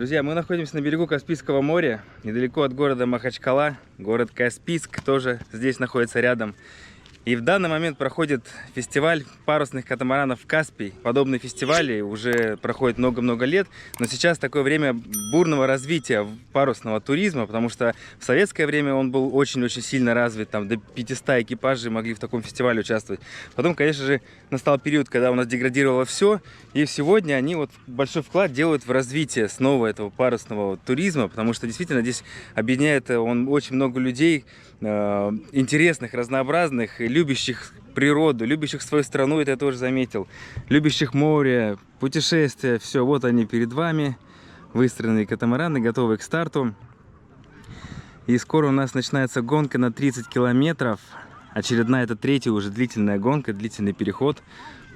Друзья, мы находимся на берегу Каспийского моря, недалеко от города Махачкала. Город Каспийск тоже здесь находится рядом. И в данный момент проходит фестиваль парусных катамаранов «Каспий». Подобные фестивали уже проходят много-много лет, но сейчас такое время бурного развития парусного туризма, потому что в советское время он был очень-очень сильно развит, там до 500 экипажей могли в таком фестивале участвовать. Потом, конечно же, настал период, когда у нас деградировало все, и сегодня они вот большой вклад делают в развитие снова этого парусного туризма, потому что действительно здесь объединяет он очень много людей, интересных, разнообразных, любящих природу, любящих свою страну, это я тоже заметил, любящих море, путешествия, все, вот они перед вами, выстроенные катамараны, готовые к старту. И скоро у нас начинается гонка на 30 километров, очередная, это третья уже длительная гонка, длительный переход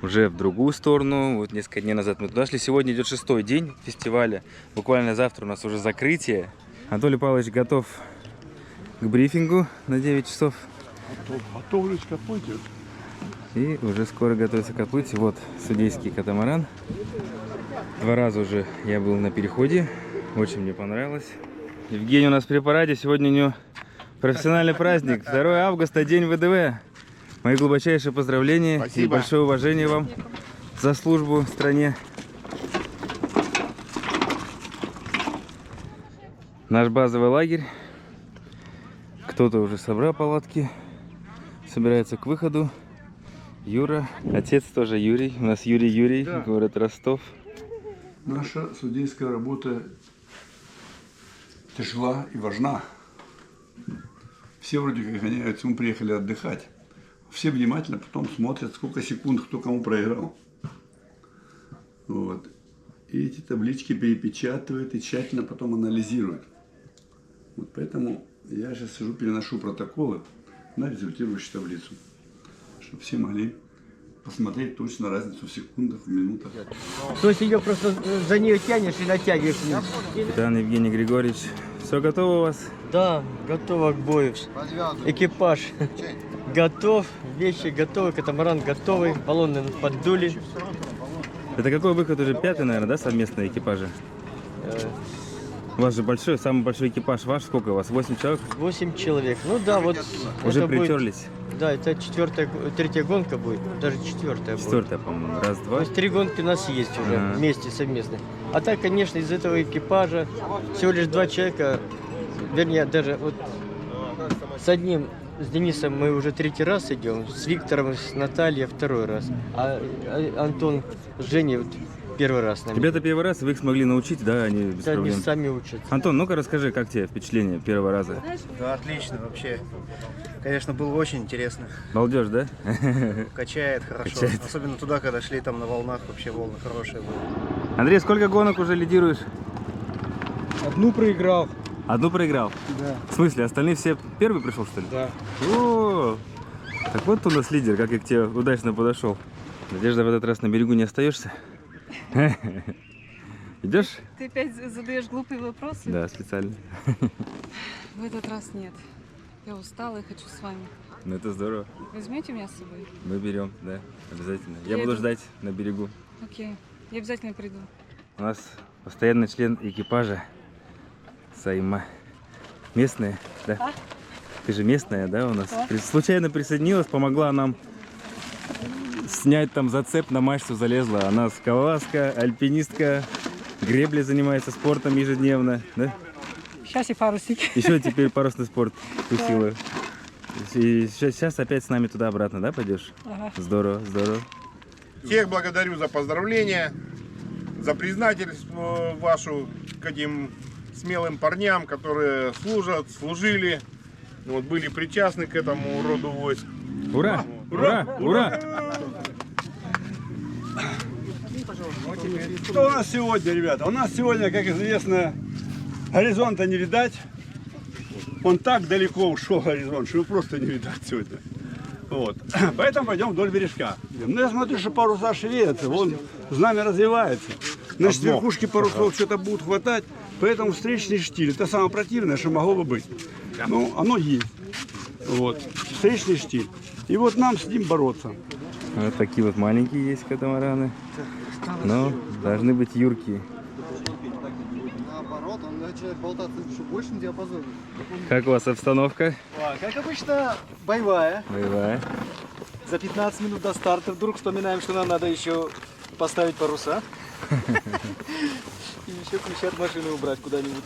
уже в другую сторону. Вот несколько дней назад мы туда шли, сегодня идет 6-й день фестиваля, буквально завтра у нас уже закрытие. Анатолий Павлович готов к брифингу на 9 часов. Готовлюсь к отплытию. И уже скоро готовится к отплытию. Вот судейский катамаран. 2 раза уже я был на переходе. Очень мне понравилось. Евгений у нас при параде. Сегодня у него профессиональный праздник. 2 августа, день ВДВ. Мои глубочайшие поздравления. Спасибо. И большое уважение вам за службу в стране. Наш базовый лагерь. Кто-то уже собрал палатки, собирается к выходу. Юра, отец тоже Юрий. У нас Юрий, да. Город Ростов. Наша судейская работа тяжела и важна. Все вроде как гоняются, мы приехали отдыхать. Все внимательно потом смотрят, сколько секунд кто кому проиграл. Вот. И эти таблички перепечатывают и тщательно потом анализируют. Вот поэтому я сейчас сижу, переношу протоколы на результирующую таблицу, чтобы все могли посмотреть точно разницу в секундах, в минутах. То есть ее просто за нее тянешь и натягиваешь вниз. Капитан Евгений Григорьевич, все готово у вас? Да, готово к бою. Экипаж готов, вещи готовы, катамаран готовый, баллоны поддули. Это какой выход уже? 5-й, наверное, да, совместные экипажи? У вас же большой, самый большой экипаж ваш, сколько у вас? 8 человек? 8 человек. Ну да, вот. Уже притерлись? Будет, да, это 3-я гонка будет, даже 4-я будет. 4-я, по-моему, раз, 2. То есть 3 гонки у нас есть уже вместе совместно. А так, конечно, из этого экипажа всего лишь 2 человека, вернее, даже вот с одним, с Денисом мы уже 3-й раз идем, с Виктором, с Натальей 2-й раз, а Антон с Женей вот 1-й раз. Ребята 1-й раз, вы их смогли научить, да, они без проблем? Они сами учатся. Антон, ну-ка расскажи, как тебе впечатление 1-го раза? Да, отлично вообще. Конечно, было очень интересно. Балдеж, да? Качает хорошо. Качает. Особенно туда, когда шли там на волнах, вообще волны хорошие были. Андрей, сколько гонок уже лидируешь? 1 проиграл. 1 проиграл? Да. В смысле, остальные все 1-й пришел, что ли? Да. О, так вот у нас лидер, как я к тебе удачно подошел. Надежда, в этот раз на берегу не остаешься? Идешь? Ты опять задаешь глупые вопросы? Да, специально. В этот раз нет. Я устала и хочу с вами. Ну это здорово. Возьмете меня с собой? Мы берем, да, обязательно. Я буду ждать на берегу. Окей, я обязательно приду. У нас постоянный член экипажа Саима. Местная, да? А? Ты же местная, да, у нас? Да. Случайно присоединилась, помогла нам снять там зацеп, на мачту залезла. Она скалолазка, альпинистка, гребли занимается спортом ежедневно, да? Сейчас и парусник. Еще теперь парусный спорт вкусила. Да. И сейчас опять с нами туда-обратно, да, пойдешь? Ага. Здорово, здорово. Всех благодарю за поздравления, за признательность вашу к этим смелым парням, которые служат, служили, вот, были причастны к этому роду войск. Ура! Ура! Ура! Что у нас сегодня, ребята? У нас сегодня, как известно, горизонта не видать. Он так далеко ушел, горизонт, что его просто не видать сегодня. Вот. Поэтому пойдем вдоль бережка. Ну, я смотрю, что паруса шевелятся, вон знамя развивается. Значит, верхушки парусов что-то будут хватать, поэтому встречный штиль. Это самое противное, что могло бы быть. Ну, оно есть. Вот. Встречный штиль. И вот нам с ним бороться. Вот такие вот маленькие есть катамараны. Но должны быть юркие. наоборот, он начинает болтаться в большем диапазоне. Как у вас обстановка? Как обычно, боевая. Боевая. За 15 минут до старта вдруг вспоминаем, что нам надо еще поставить паруса. И еще ключи от машины убрать куда-нибудь.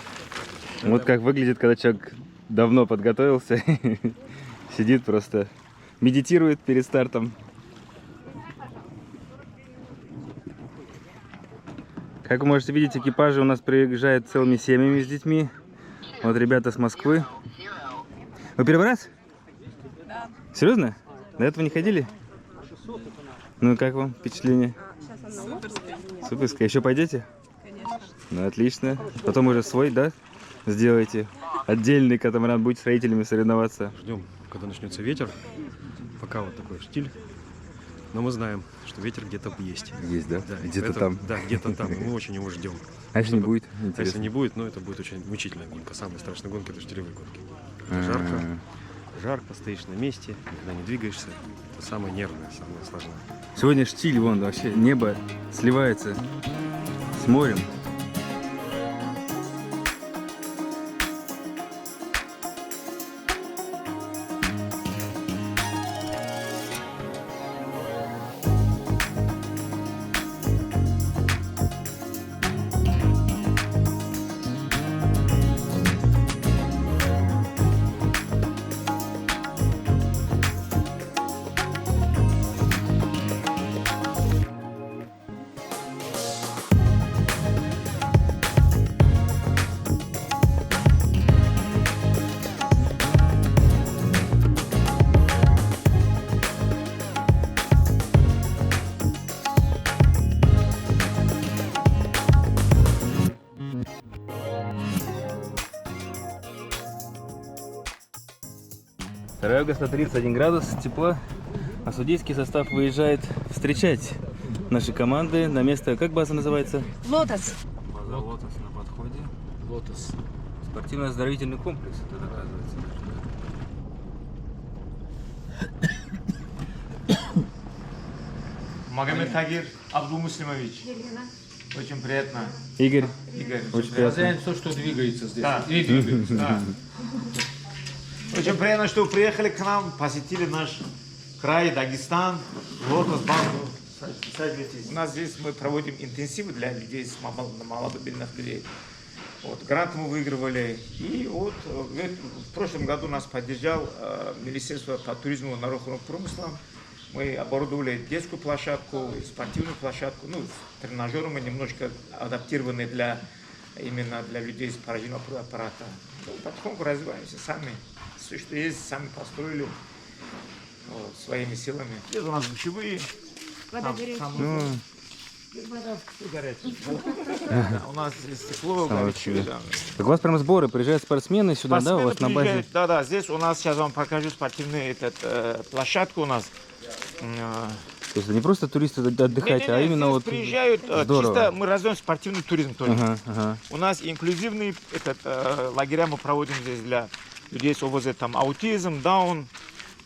Вот как выглядит, когда человек давно подготовился, сидит просто, медитирует перед стартом. Как вы можете видеть, экипажи у нас приезжают целыми семьями с детьми. Вот ребята с Москвы. Вы первый раз? Да. Серьезно? До этого не ходили? Ну как вам впечатление? Суперская. Суперское. Еще пойдете? Конечно. Ну отлично. Потом уже свой, да? Сделаете. Отдельный катамаран, будете с родителями соревноваться. Ждем, когда начнется ветер. Пока вот такой штиль. Но мы знаем, что ветер где-то есть. Есть, да? Да, Где-то поэтому- там. Да, где-то там. И мы очень его ждем. А если не будет? А если Интересно. не будет, ну это будет очень мучительная гонка. Самая страшная гонка — это штилевые гонки. А, Жарко, стоишь на месте, никуда не двигаешься. Это самое нервное, самое сложное. Сегодня штиль, вон вообще небо сливается с морем. Августа, 31 градус тепла, а судейский состав выезжает встречать наши команды на место, как база называется? Лотос. База Лотос на подходе. Лотос. Спортивно-оздоровительный комплекс, это оказывается. Магомед Тагир Абдулмуслимович. Очень приятно. Игорь, Игорь. очень приятно. То, что двигается здесь. Да. И двигается. Да. Очень приятно, что вы приехали к нам, посетили наш край, Дагестан, Лотос, базу. У нас здесь мы проводим интенсивы для людей, с маломобильных людей. Вот, грант мы выигрывали. И вот в прошлом году нас поддержал Министерство по туризму и народному промыслу. Мы оборудовали детскую площадку, спортивную площадку. Ну, тренажеры мы немножко адаптированы именно для людей с поражением аппарата. Ну, потихоньку развиваемся сами. Все, что есть, сами построили вот, своими силами. Здесь у нас душевые. Вода горячая. Ну, Вода горячая. Да, у нас здесь тепло, горячее. Да. так у вас прям сборы, приезжают спортсмены сюда, да, у вас на базе? Да, да, здесь у нас, сейчас вам покажу спортивную площадку у нас. То есть не просто туристы отдыхать, а именно здесь вот приезжают, здорово. чисто мы развиваем спортивный туризм тоже. Ага, ага. У нас инклюзивный лагеря мы проводим здесь для людей с ОВЗ, там аутизм, даун,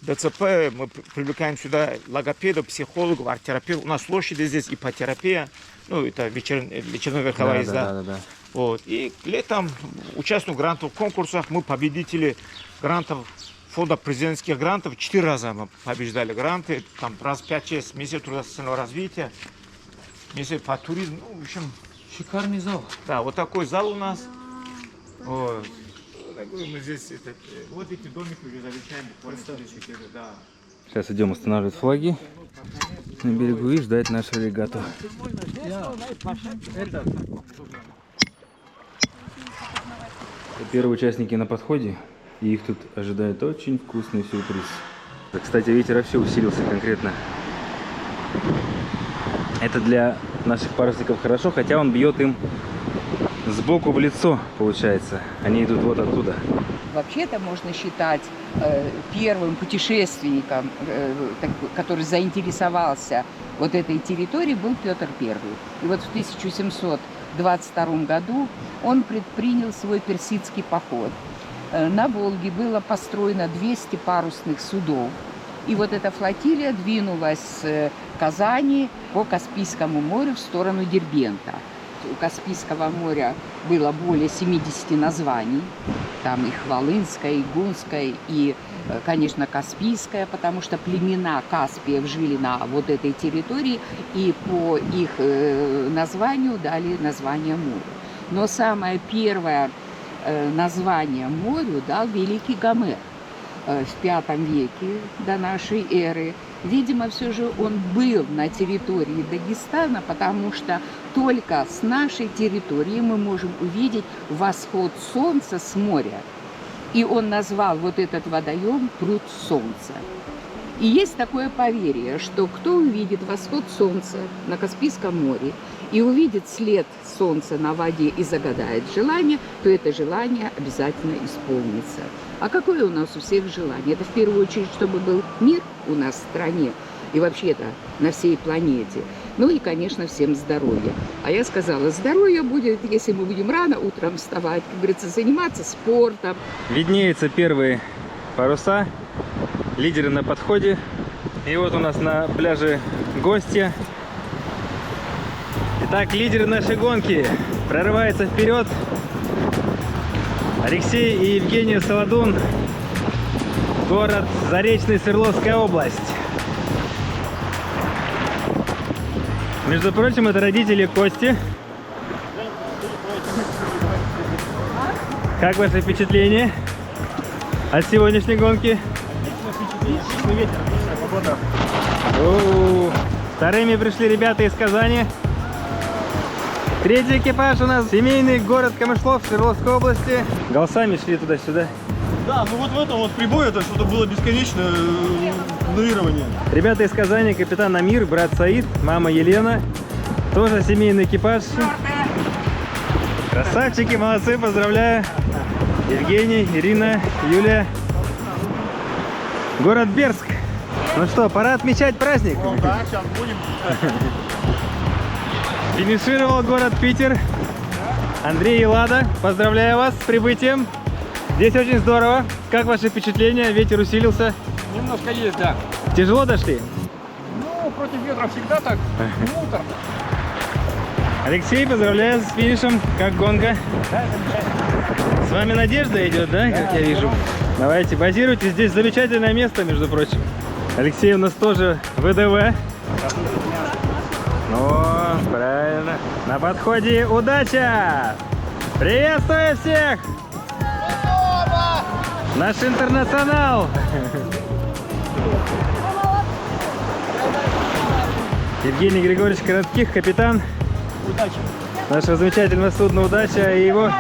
ДЦП. Мы привлекаем сюда логопедов, психологов, арт-терапевтов. У нас лошади здесь, ипотерапия, ну это вечерно-верховая езда. Да. Вот. И летом участвуем в грантовых конкурсах. Мы победители грантов, фонда президентских грантов. 4 раза мы побеждали гранты. Там раз 5-6 месяцев труда социального развития, месяц по туризму. Ну, в общем, Шикарный зал. да, вот такой зал у нас. Вот. Такой мы здесь, вот эти домики уже замечаем буквально. Да. Сейчас идем устанавливать флаги на берегу и ждать нашу регату. Первые участники на подходе, и их тут ожидает очень вкусный сюрприз. Кстати, ветер вообще усилился конкретно. Это для наших парусников хорошо, хотя он бьет им сбоку в лицо, получается. Они идут вот оттуда. Вообще-то можно считать первым путешественником, который заинтересовался вот этой территорией, был Петр I. И вот в 1722 году он предпринял свой персидский поход. На Волге было построено 200 парусных судов. И вот эта флотилия двинулась с Казани по Каспийскому морю в сторону Дербента. у Каспийского моря было более 70 названий. Там и Хвалынское, и Гунское, и, конечно, Каспийское, потому что племена Каспиев жили на вот этой территории, и по их названию дали название морю. Но самое первое название морю дал великий Гомер в V веке до нашей эры. Видимо, все же он был на территории Дагестана, потому что только с нашей территории мы можем увидеть восход солнца с моря. И он назвал вот этот водоем пруд солнца. И есть такое поверье, что кто увидит восход солнца на Каспийском море и увидит след солнца на воде и загадает желание, то это желание обязательно исполнится. А какое у нас у всех желание? Это в первую очередь, чтобы был мир у нас в стране и вообще-то на всей планете. Ну и, конечно, всем здоровья. А я сказала, здоровье будет, если мы будем рано утром вставать, как говорится, заниматься спортом. Виднеются первые паруса, лидеры на подходе. И вот у нас на пляже гости. Итак, лидеры нашей гонки прорываются вперед. Алексей и Евгений Солодун, город Заречный, Свердловская область. Между прочим, это родители Кости. Как ваши впечатления от сегодняшней гонки? Вторыми пришли ребята из Казани. Третий экипаж у нас семейный, город Камышлов, Свердловской области. Голосами шли туда-сюда. Да, ну вот в этом вот прибое это что-то было бесконечное нурирование. Ребята из Казани, капитан Амир, брат Саид, мама Елена. Тоже семейный экипаж. Красавчики, молодцы, поздравляю. Евгений, Ирина, Юлия. Город Берск. Ну что, пора отмечать праздник. Ну да, сейчас будем. Финишировал город Питер. Андрей и Лада, поздравляю вас с прибытием. Здесь очень здорово. Как ваши впечатления? Ветер усилился? Немножко есть, да. Тяжело дошли? Ну, против ветра всегда так. Муторно. Алексей, поздравляю с финишем. Как гонка? Да, замечательно. С вами Надежда идет, да? Как я вижу. Давайте, базируйтесь. Здесь замечательное место, между прочим. Алексей у нас тоже ВДВ. О, правильно. На подходе удача! Приветствую всех! Наш интернационал! Евгений Григорьевич Коротких, капитан нашего замечательного судна «Удача» и его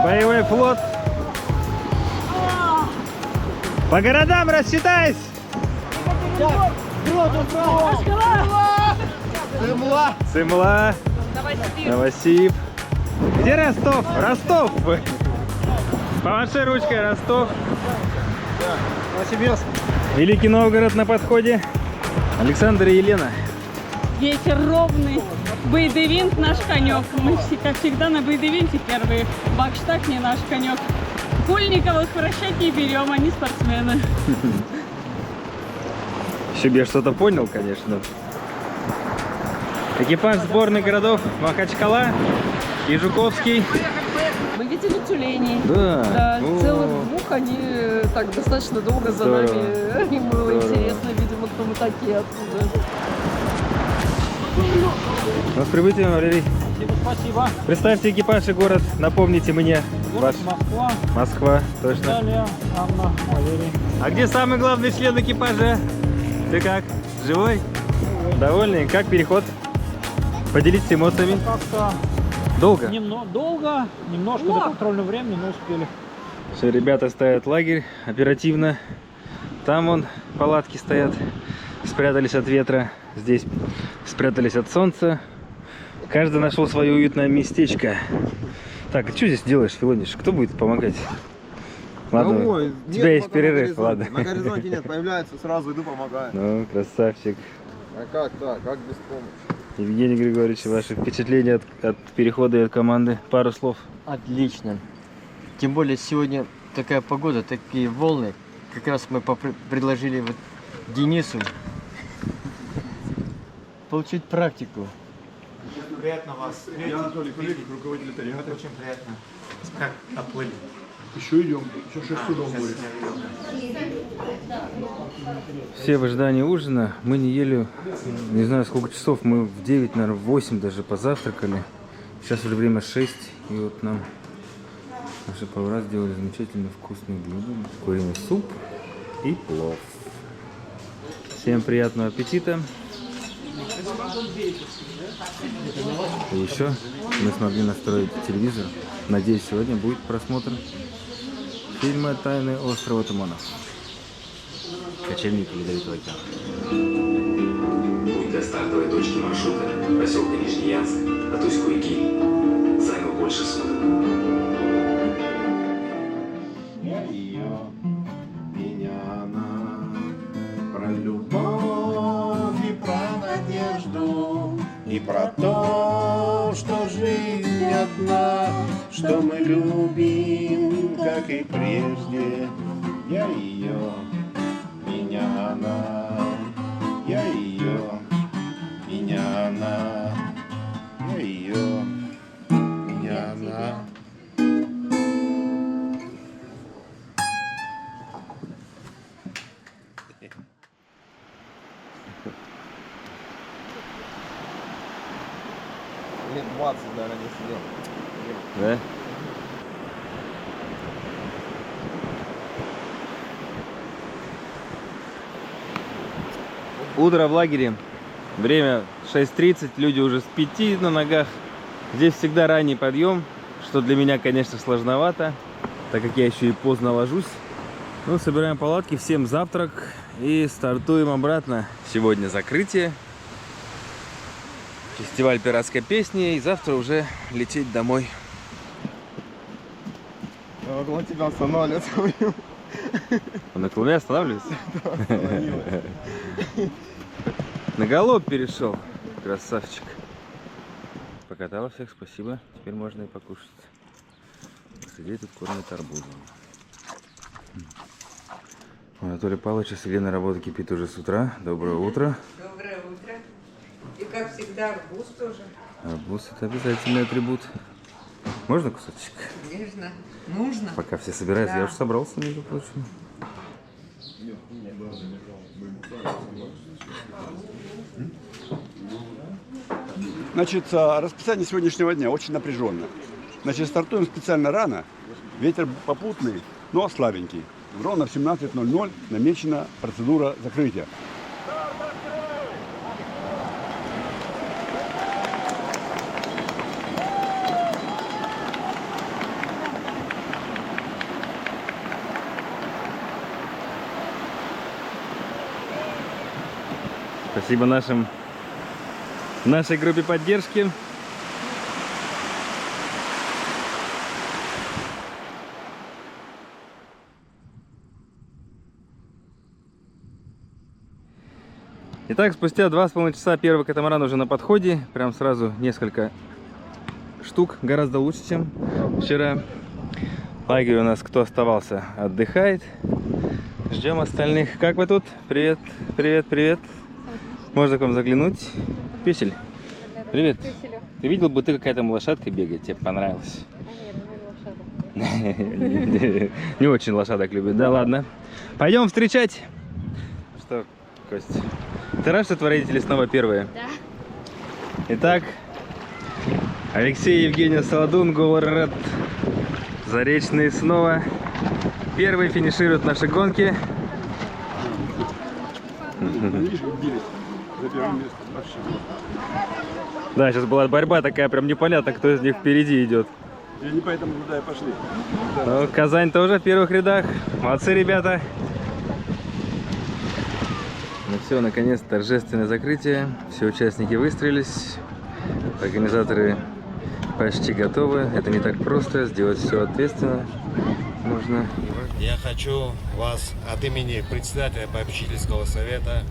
боевой флот. По городам рассчитайся! Цимла, Новосиб. Где Ростов? Ростов! Помаши ручкой, Ростов. Новосибирск. Великий Новгород на подходе. Александр и Елена. Ветер ровный. Бейдевинт наш конек. Мы, как всегда, на бейдевинте первые. Бакштаг не наш конек. Кульниковых вращать не берем, они спортсмены. Еще бы я что-то понял, конечно. Экипаж сборных городов Махачкала и Жуковский. Мы видели тюленей. Да. Да, О. целых двух, они так достаточно долго за Здорово. нами. Им было Здорово. интересно, видимо, кто мы такие оттуда. Ну, с прибытием, Валерий. Спасибо. Представьте экипаж и город. Напомните мне. Город Ваш. Москва. Москва, точно. Далее Анна, Валерий. А где самый главный член экипажа? Ты как? Живой? Довольный? Как переход? Поделитесь эмоциями. Как-то Долго? долго, немножко до контрольного времени, но успели. Все, ребята ставят лагерь оперативно. Там вон палатки стоят. Спрятались от ветра. Здесь спрятались от солнца. Каждый нашел свое уютное местечко. Так, а что здесь делаешь, Филониш? Кто будет помогать? Ладно, Ой, у тебя нет есть пока перерыв, на ладно. горизонте. На горизонте нет, появляется, сразу иду, помогаю. Ну, красавчик. А как так? Как без помощи? Евгений Григорьевич, ваши впечатления от перехода и от команды? Пару слов. Отлично. Тем более сегодня такая погода, такие волны. Как раз мы предложили вот Денису получить практику. Приятно вас встретить. Я Анатолий Куликов, руководитель регаты. Очень приятно. Как отплыли? Еще идем, еще 6 судов в море. Все в ожидании ужина. Мы не ели, не знаю сколько часов. Мы в 9, наверное, в 8 даже позавтракали. Сейчас уже время 6. И вот нам наши повара сделали замечательно вкусные блюда. Куриный суп и плов. Всем приятного аппетита. И еще мы смогли настроить телевизор. Надеюсь, сегодня будет просмотр фильма «Тайны острова туманов». Кочевники Ледовитого океана. Путь до стартовой точки маршрута поселка Нижнеянск от Усть-Куйки занял больше суток. Меня она про любовь и про надежду, и про то, что жизнь одна, что мы любим, как и прежде. Я ее, меня она, я ее, меня она, я ее, меня она. Лет 20, наверное, не сидел. Да? Утро в лагере. Время 6:30. Люди уже с 5 на ногах. Здесь всегда ранний подъем, что для меня, конечно, сложновато, так как я еще и поздно ложусь. Ну, собираем палатки, всем завтрак и стартуем обратно. Сегодня закрытие. Фестиваль пиратской песни, и завтра уже лететь домой. Около тебя останавливается. Он около меня останавливается? На галоп перешел. Красавчик. Покатала всех, спасибо. Теперь можно и покушать. Сидей тут кормят арбузом. Анатолий Павлович, если на работу кипит уже с утра. Доброе утро. Доброе утро. И как всегда арбуз тоже. Арбуз — это обязательный атрибут. Можно кусочек? Конечно. Нужно. Пока все собираются, Да. я уже собрался, между прочим. Значит, расписание сегодняшнего дня очень напряженное. Значит, стартуем специально рано. Ветер попутный, но слабенький. Ровно в 17:00 намечена процедура закрытия. Спасибо нашей группе поддержки. Итак, спустя 2,5 часа первый катамаран уже на подходе. Прям сразу несколько штук, гораздо лучше, чем вчера. Лагерь у нас, кто оставался, отдыхает. Ждем остальных. Как вы тут? Привет, привет, привет. Можно к вам заглянуть. Песель, привет. Ты видел, будто какая там лошадка бегает, тебе понравилось? Не очень лошадок любит. Да ладно. Пойдем встречать. Что, Костя, ты рад, что твои родители снова первые? Да. Итак, Алексей и Евгения Солодун, Город Заречный снова первые финишируют наши гонки. Да, сейчас была борьба такая, прям непонятно, кто из них впереди идет. И они поэтому туда и пошли. Ну, Казань тоже в первых рядах. Молодцы, ребята. Ну все, наконец, торжественное закрытие. Все участники выстроились. Организаторы почти готовы. Это не так просто, сделать все ответственно нужно. Я хочу вас от имени председателя попечительского совета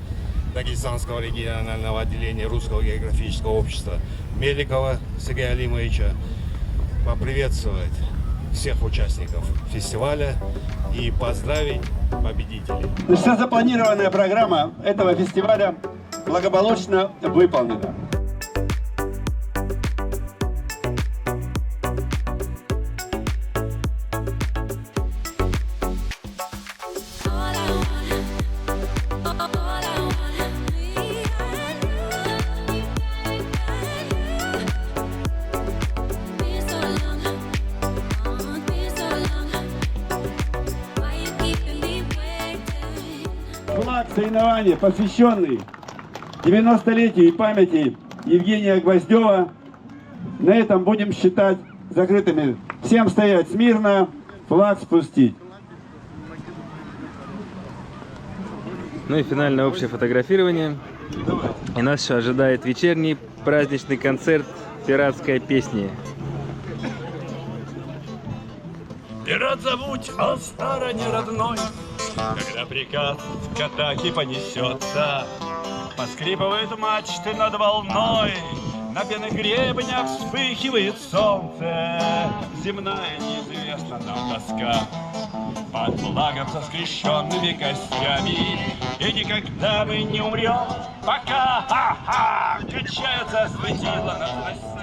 Дагестанского регионального отделения Русского географического общества Меликова Сергея Алимовича поприветствовать всех участников фестиваля и поздравить победителей. Вся запланированная программа этого фестиваля благополучно выполнена. соревнования, посвященные 90-летию и памяти Евгения Гвоздева, на этом будем считать закрытыми. Всем стоять смирно, флаг спустить. Ну и финальное общее фотографирование. И нас еще ожидает вечерний праздничный концерт пиратской песни. Пират забудь о стороне родной, когда приказ к атаке понесется. Поскрипывают мачты над волной, на пенных гребнях вспыхивает солнце. Земная неизвестна нам тоска, под флагом со скрещенными костями. И никогда мы не умрем, пока качаются светила над